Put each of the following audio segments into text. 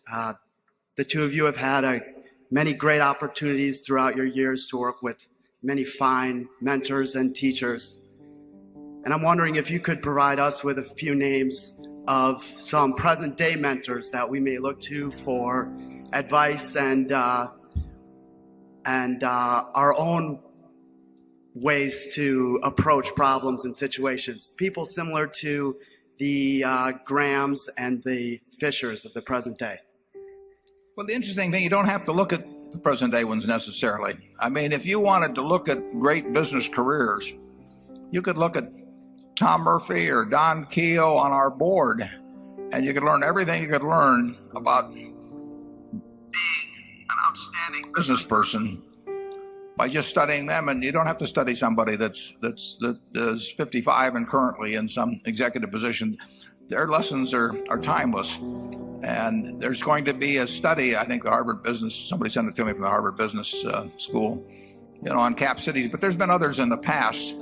The two of you have had many great opportunities throughout your years to work with many fine mentors and teachers. And I'm wondering if you could provide us with a few names of some present-day mentors that we may look to for advice and our own ways to approach problems and situations. People similar to the Grahams and the Fishers of the present day. Well, the interesting thing, you don't have to look at the present day ones necessarily. I mean, if you wanted to look at great business careers, you could look at Tom Murphy or Don Keogh on our board, and you could learn everything you could learn about being an outstanding business person by just studying them. And you don't have to study somebody that is 55 and currently in some executive position. Their lessons are timeless. And there's going to be a study, I think the Harvard Business, somebody sent it to me from the Harvard Business School, on cap cities, but there's been others in the past.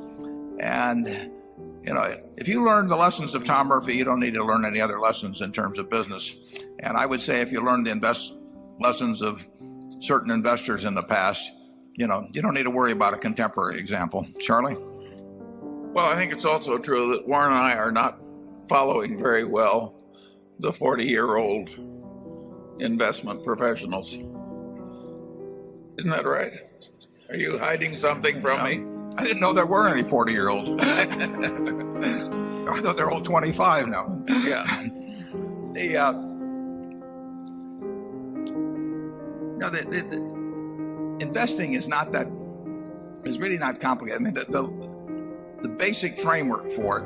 And, if you learn the lessons of Tom Murphy, you don't need to learn any other lessons in terms of business. And I would say if you learn the lessons of certain investors in the past, you don't need to worry about a contemporary example. Charlie? Well, I think it's also true that Warren and I are not following very well the 40-year-old investment professionals. Isn't that right? Are you hiding something from me? I didn't know there were any 40-year-olds. I thought they're all 25 now. Yeah. The investing is really not complicated. I mean, the basic framework for it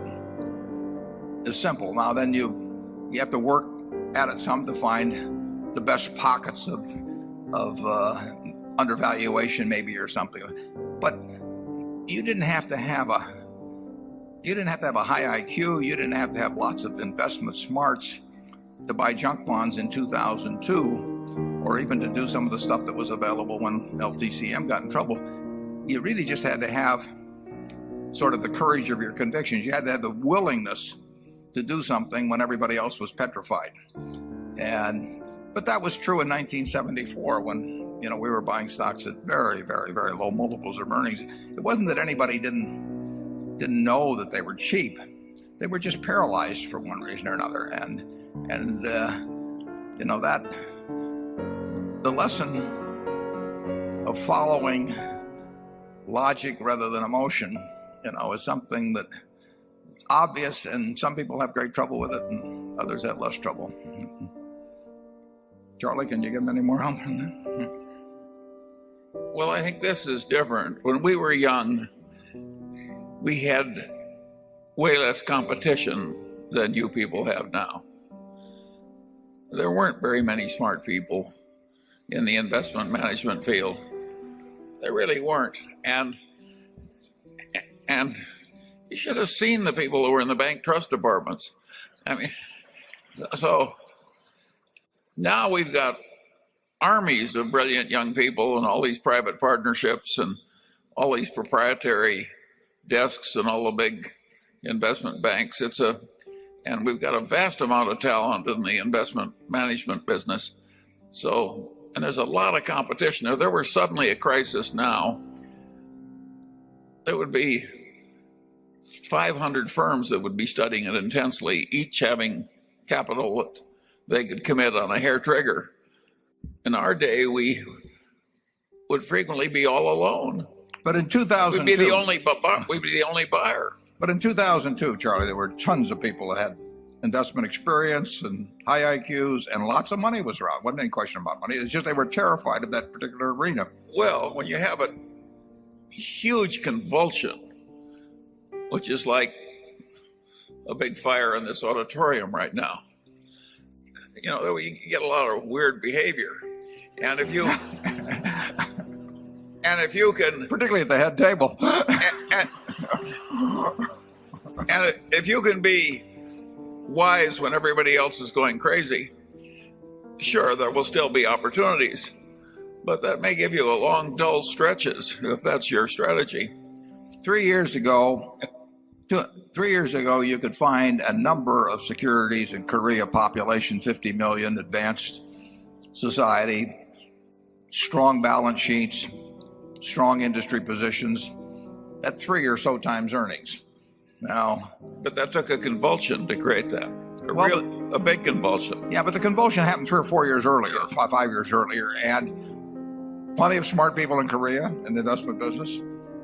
is simple. Now, then you have to work at it some to find the best pockets of undervaluation, maybe, or something. But you didn't have to have a high IQ. You didn't have to have lots of investment smarts to buy junk bonds in 2002, or even to do some of the stuff that was available when LTCM got in trouble. You really just had to have sort of the courage of your convictions. You had to have the willingness to do something when everybody else was petrified. But that was true in 1974 when we were buying stocks at very, very, very low multiples of earnings. It wasn't that anybody didn't know that they were cheap. They were just paralyzed for one reason or another. And that the lesson of following logic rather than emotion, is something that it's obvious, and some people have great trouble with it, and others have less trouble. Charlie, can you give them any more help on that? Well, I think this is different. When we were young, we had way less competition than you people have now. There weren't very many smart people in the investment management field. There really weren't. And you should have seen the people who were in the bank trust departments. I mean, so now we've got armies of brilliant young people and all these private partnerships and all these proprietary desks and all the big investment banks. And we've got a vast amount of talent in the investment management business. And there's a lot of competition. If there were suddenly a crisis now, there would be 500 firms that would be studying it intensely, each having capital that they could commit on a hair trigger. In our day, we would frequently be all alone. But in 2002, we'd be the only buyer. But in 2002, Charlie, there were tons of people that had investment experience and high IQs, and lots of money was around. Wasn't any question about money. It's just they were terrified of that particular arena. Well, when you have a huge convulsion, which is like a big fire in this auditorium right now, you get a lot of weird behavior. And if you can, particularly at the head table, and if you can be wise when everybody else is going crazy, sure, there will still be opportunities, but that may give you a long, dull stretches if that's your strategy. 3 years ago, you could find a number of securities in Korea, population 50 million, advanced society, strong balance sheets, strong industry positions at 3 or so times earnings. Now, But that took a convulsion to create that. Well, A big convulsion. yeah, but the convulsion happened 3 or 4 years earlier, 5 years earlier, and plenty of smart people in Korea in the investment business,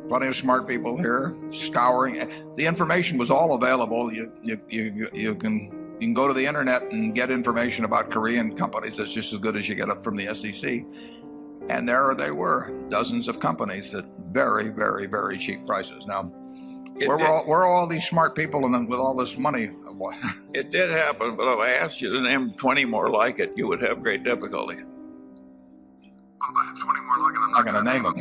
plenty of smart people here scouring. The information was all available. You can go to the internet and get information about Korean companies that's just as good as you get up from the SEC. And there they were, dozens of companies at very, very, very cheap prices. Now, where are all these smart people and with all this money? It did happen, but if I asked you to name 20 more like it, you would have great difficulty. If I have 20 more like it, I'm not going to name them.